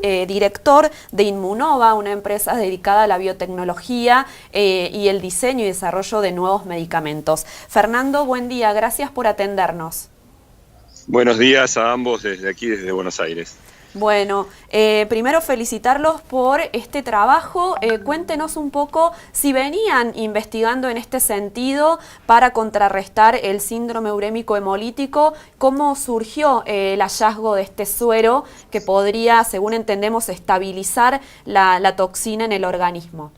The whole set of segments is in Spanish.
director de Inmunova, una empresa dedicada a la biotecnología y el diseño y desarrollo de nuevos medicamentos. Fernando, buen día, gracias por atendernos. Buenos días a ambos desde aquí, desde Buenos Aires. Bueno, primero felicitarlos por este trabajo. Cuéntenos un poco si venían investigando en este sentido para contrarrestar el síndrome urémico hemolítico, cómo surgió el hallazgo de este suero que podría, según entendemos, estabilizar la toxina en el organismo.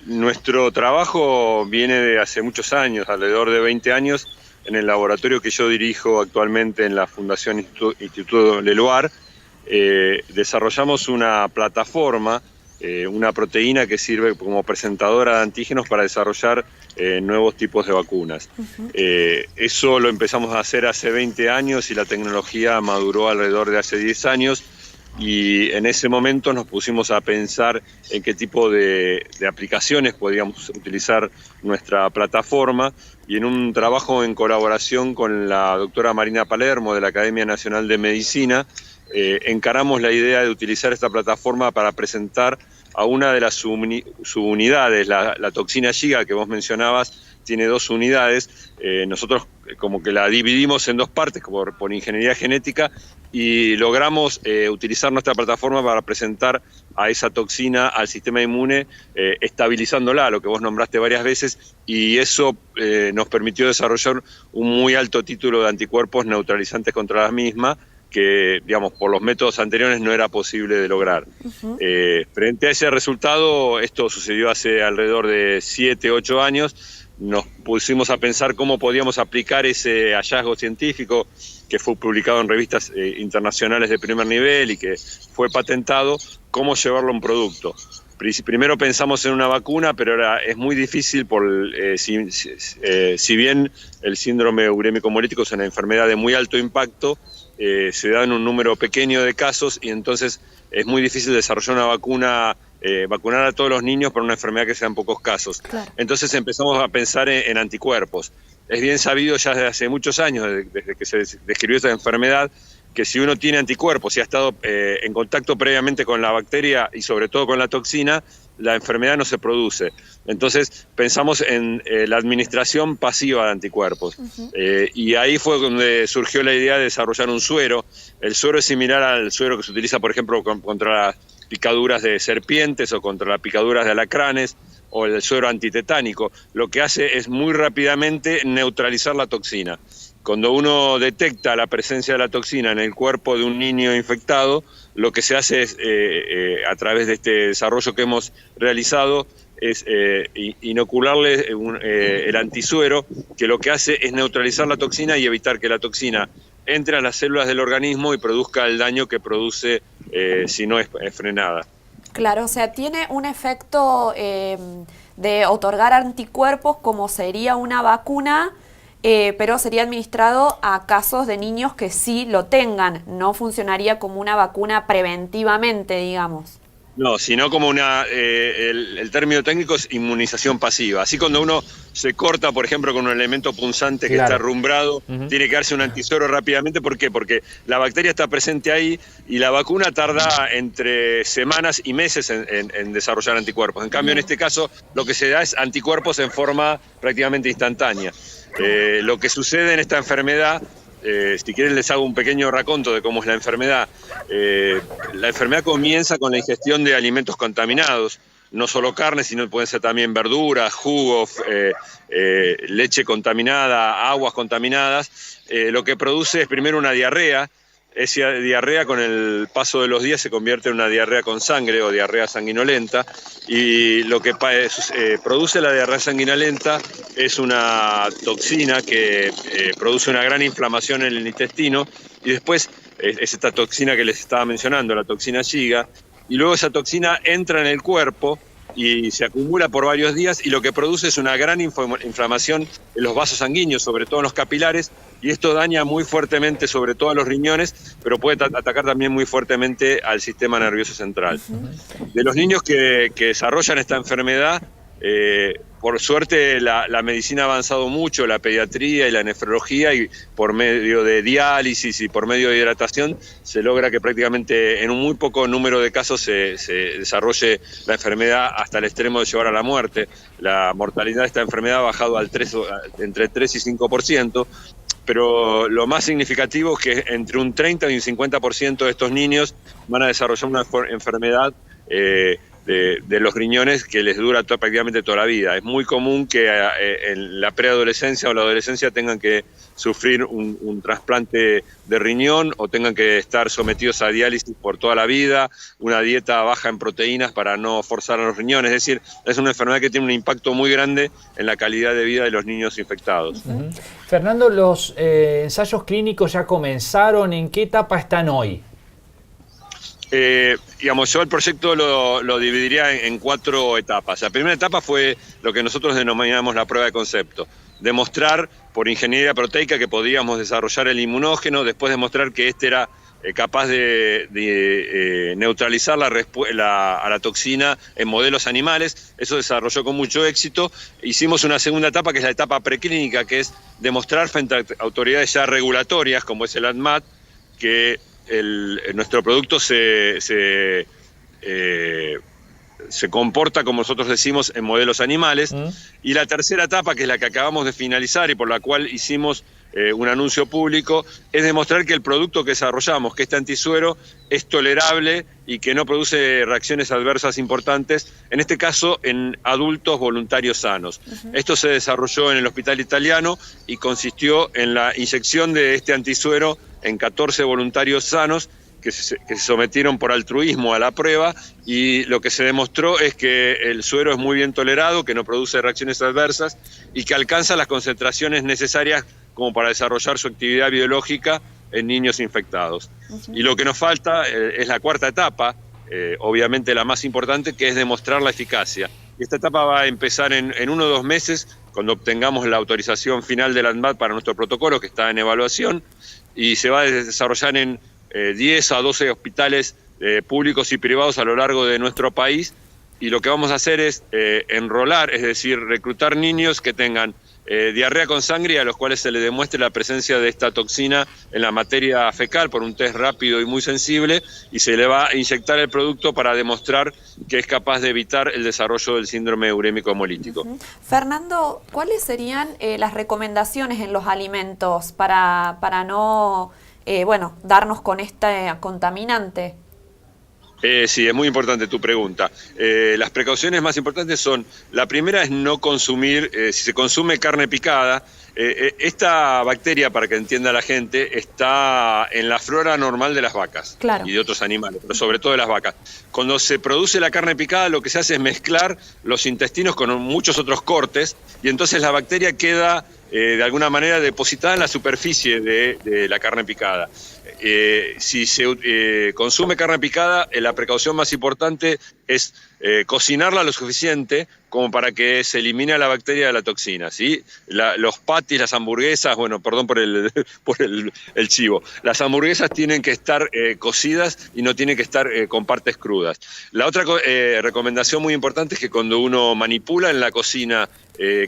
Nuestro trabajo viene de hace muchos años, alrededor de 20 años, en el laboratorio que yo dirijo actualmente en la Fundación Instituto Leloir. Desarrollamos una plataforma, una proteína que sirve como presentadora de antígenos para desarrollar nuevos tipos de vacunas. Eso lo empezamos a hacer hace 20 años y la tecnología maduró alrededor de hace 10 años. Y en ese momento nos pusimos a pensar en qué tipo de aplicaciones podíamos utilizar nuestra plataforma, y en un trabajo en colaboración con la doctora Marina Palermo de la Academia Nacional de Medicina, encaramos la idea de utilizar esta plataforma para presentar a una de las subunidades, la toxina Giga que vos mencionabas. Tiene 2 unidades, nosotros como que la dividimos en 2 partes por ingeniería genética, y logramos utilizar nuestra plataforma para presentar a esa toxina al sistema inmune, estabilizándola, lo que vos nombraste varias veces, y eso nos permitió desarrollar un muy alto título de anticuerpos neutralizantes contra la misma, que, digamos, por los métodos anteriores no era posible de lograr. Frente a ese resultado, esto sucedió hace alrededor de 7, 8 años, nos pusimos a pensar cómo podíamos aplicar ese hallazgo científico que fue publicado en revistas internacionales de primer nivel y que fue patentado, cómo llevarlo a un producto. Primero pensamos en una vacuna, pero ahora es muy difícil, si bien el síndrome urémico hemolítico es una enfermedad de muy alto impacto, se da en un número pequeño de casos, y entonces es muy difícil desarrollar una vacuna, vacunar a todos los niños para una enfermedad que sea en pocos casos. Claro. Entonces empezamos a pensar en anticuerpos. Es bien sabido ya desde hace muchos años, desde que se describió esta enfermedad, que si uno tiene anticuerpos y ha estado en contacto previamente con la bacteria y sobre todo con la toxina, la enfermedad no se produce. Entonces pensamos en la administración pasiva de anticuerpos. Y ahí fue donde surgió la idea de desarrollar un suero. El suero es similar al suero que se utiliza, por ejemplo, contra las picaduras de serpientes o contra las picaduras de alacranes, o el suero antitetánico. Lo que hace es muy rápidamente neutralizar la toxina. Cuando uno detecta la presencia de la toxina en el cuerpo de un niño infectado, lo que se hace es, a través de este desarrollo que hemos realizado, es inocularle el antisuero, que lo que hace es neutralizar la toxina y evitar que la toxina entre a las células del organismo y produzca el daño que produce si no es frenada. Claro, o sea, tiene un efecto de otorgar anticuerpos como sería una vacuna, pero sería administrado a casos de niños que sí lo tengan, no funcionaría como una vacuna preventivamente, digamos. No, sino como el término técnico es inmunización pasiva. Así cuando uno se corta, por ejemplo, con un elemento punzante que está herrumbrado, tiene que darse un antisuero rápidamente. ¿Por qué? Porque la bacteria está presente ahí y la vacuna tarda entre semanas y meses en desarrollar anticuerpos. En cambio, en este caso, lo que se da es anticuerpos en forma prácticamente instantánea. Lo que sucede en esta enfermedad, si quieren les hago un pequeño raconto de cómo es la enfermedad. La enfermedad comienza con la ingestión de alimentos contaminados, no solo carne, sino pueden ser también verduras, jugos, leche contaminada, aguas contaminadas. Lo que produce es primero una diarrea. Esa diarrea con el paso de los días se convierte en una diarrea con sangre o diarrea sanguinolenta, y lo que produce la diarrea sanguinolenta es una toxina que produce una gran inflamación en el intestino, y después es esta toxina que les estaba mencionando, la toxina Giga, y luego esa toxina entra en el cuerpo y se acumula por varios días, y lo que produce es una gran inflamación en los vasos sanguíneos, sobre todo en los capilares, y esto daña muy fuertemente sobre todo a los riñones, pero puede atacar también muy fuertemente al sistema nervioso central. De los niños que desarrollan esta enfermedad, Por suerte la medicina ha avanzado mucho, la pediatría y la nefrología, y por medio de diálisis y por medio de hidratación se logra que prácticamente en un muy poco número de casos se desarrolle la enfermedad hasta el extremo de llevar a la muerte. La mortalidad de esta enfermedad ha bajado entre 3 y 5%, pero lo más significativo es que entre un 30 y un 50% de estos niños van a desarrollar una enfermedad de los riñones que les dura prácticamente toda la vida. Es muy común que en la preadolescencia o la adolescencia tengan que sufrir un trasplante de riñón o tengan que estar sometidos a diálisis por toda la vida, una dieta baja en proteínas para no forzar a los riñones. Es decir, es una enfermedad que tiene un impacto muy grande en la calidad de vida de los niños infectados. Fernando, los ensayos clínicos ya comenzaron. ¿En qué etapa están hoy? Digamos, yo el proyecto lo dividiría en 4 etapas. La primera etapa fue lo que nosotros denominamos la prueba de concepto. Demostrar por ingeniería proteica que podíamos desarrollar el inmunógeno, después demostrar que este era capaz de neutralizar a la toxina en modelos animales. Eso desarrolló con mucho éxito. Hicimos una segunda etapa, que es la etapa preclínica, que es demostrar frente a autoridades ya regulatorias, como es el ANMAT, que nuestro producto se comporta, como nosotros decimos, en modelos animales. Y la tercera etapa, que es la que acabamos de finalizar y por la cual hicimos un anuncio público, es demostrar que el producto que desarrollamos, que este antisuero, es tolerable y que no produce reacciones adversas importantes, en este caso en adultos voluntarios sanos. Esto se desarrolló en el Hospital Italiano y consistió en la inyección de este antisuero en 14 voluntarios sanos que se sometieron por altruismo a la prueba, y lo que se demostró es que el suero es muy bien tolerado, que no produce reacciones adversas y que alcanza las concentraciones necesarias como para desarrollar su actividad biológica en niños infectados. Y lo que nos falta es la cuarta etapa, obviamente la más importante, que es demostrar la eficacia. Esta etapa va a empezar en 1 o 2 meses, cuando obtengamos la autorización final del ANMAT para nuestro protocolo, que está en evaluación, y se va a desarrollar en 10 a 12 hospitales públicos y privados a lo largo de nuestro país. Y lo que vamos a hacer es enrolar, es decir, reclutar niños que tengan diarrea con sangre y a los cuales se les demuestre la presencia de esta toxina en la materia fecal por un test rápido y muy sensible, y se le va a inyectar el producto para demostrar que es capaz de evitar el desarrollo del síndrome urémico hemolítico. Fernando, ¿cuáles serían las recomendaciones en los alimentos para no darnos con este contaminante? Sí, es muy importante tu pregunta. Las precauciones más importantes son, la primera es no consumir, si se consume carne picada, esta bacteria, para que entienda la gente, está en la flora normal de las vacas. Claro. Y de otros animales, pero sobre todo de las vacas. Cuando se produce la carne picada, lo que se hace es mezclar los intestinos con muchos otros cortes, y entonces la bacteria queda de alguna manera depositada en la superficie de la carne picada. Si se consume carne picada, la precaución más importante es cocinarla lo suficiente como para que se elimine la bacteria de la toxina, ¿sí? Los patis, las hamburguesas, perdón por el chivo, las hamburguesas tienen que estar cocidas y no tienen que estar con partes crudas. La otra recomendación muy importante es que cuando uno manipula en la cocina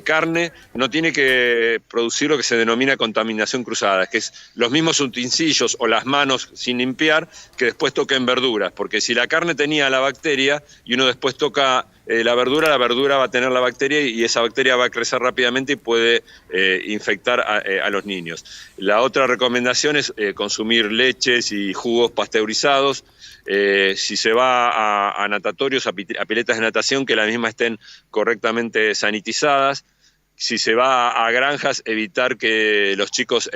carne, no tiene que producir lo que se denomina contaminación cruzada, que es los mismos utensilios o las manos sin limpiar que después toquen verduras, porque si la carne tenía la bacteria y uno después toca la verdura va a tener la bacteria y esa bacteria va a crecer rápidamente y puede infectar a los niños. La otra recomendación es consumir leches y jugos pasteurizados. Si se va a natatorios, a piletas de natación, que las mismas estén correctamente sanitizadas. Si se va a granjas, evitar que los chicos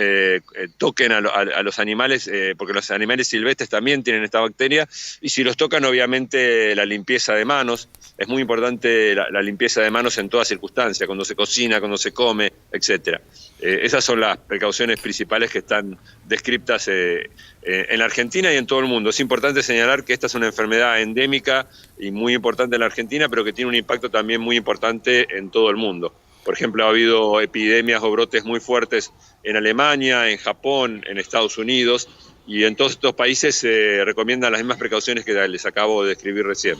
toquen a los animales, porque los animales silvestres también tienen esta bacteria, y si los tocan, obviamente la limpieza de manos. Es muy importante la limpieza de manos en toda circunstancia, cuando se cocina, cuando se come, etc. Esas son las precauciones principales que están descritas en la Argentina y en todo el mundo. Es importante señalar que esta es una enfermedad endémica y muy importante en la Argentina, pero que tiene un impacto también muy importante en todo el mundo. Por ejemplo, ha habido epidemias o brotes muy fuertes en Alemania, en Japón, en Estados Unidos, y en todos estos países se recomiendan las mismas precauciones que les acabo de describir recién.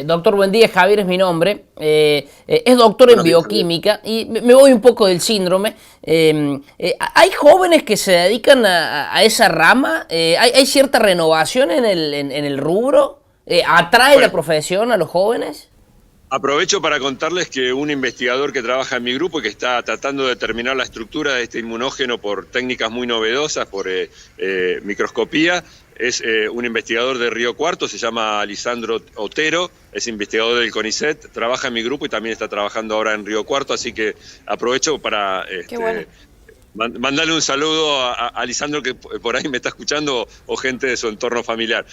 Doctor, buen día, Javier es mi nombre. Es doctor en Buenos días, Javier. bioquímica y me voy un poco del síndrome. ¿Hay jóvenes que se dedican a esa rama? ¿Hay cierta renovación en el rubro? ¿Atrae la Bueno, profesión a los jóvenes? aprovecho para contarles que un investigador que trabaja en mi grupo y que está tratando de determinar la estructura de este inmunógeno por técnicas muy novedosas, por microscopía, es un investigador de Río Cuarto, se llama Lisandro Otero, es investigador del CONICET, trabaja en mi grupo y también está trabajando ahora en Río Cuarto, así que aprovecho para Qué bueno. mandarle un saludo a Lisandro, que por ahí me está escuchando, o gente de su entorno familiar.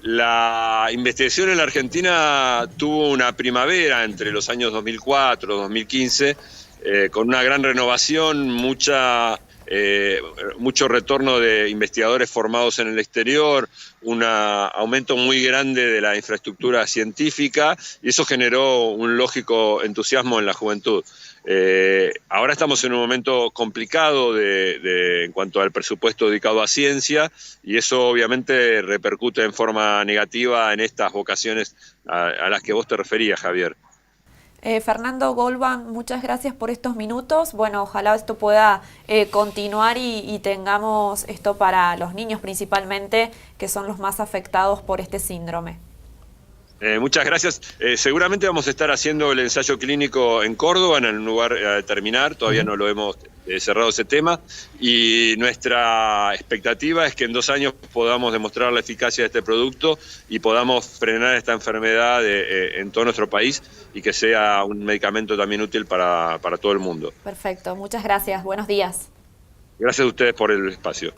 La investigación en la Argentina tuvo una primavera entre los años 2004 y 2015, con una gran renovación, mucho retorno de investigadores formados en el exterior, un aumento muy grande de la infraestructura científica, y eso generó un lógico entusiasmo en la juventud. Ahora estamos en un momento complicado en cuanto al presupuesto dedicado a ciencia, y eso obviamente repercute en forma negativa en estas vocaciones a las que vos te referías, Javier. Fernando Golban, muchas gracias por estos minutos. Bueno, ojalá esto pueda continuar y tengamos esto para los niños principalmente, que son los más afectados por este síndrome. Muchas gracias. Seguramente vamos a estar haciendo el ensayo clínico en Córdoba, en el lugar a determinar, todavía no lo hemos cerrado ese tema, y nuestra expectativa es que en 2 años podamos demostrar la eficacia de este producto y podamos frenar esta enfermedad en todo nuestro país, y que sea un medicamento también útil para todo el mundo. Perfecto, muchas gracias. Buenos días. Gracias a ustedes por el espacio.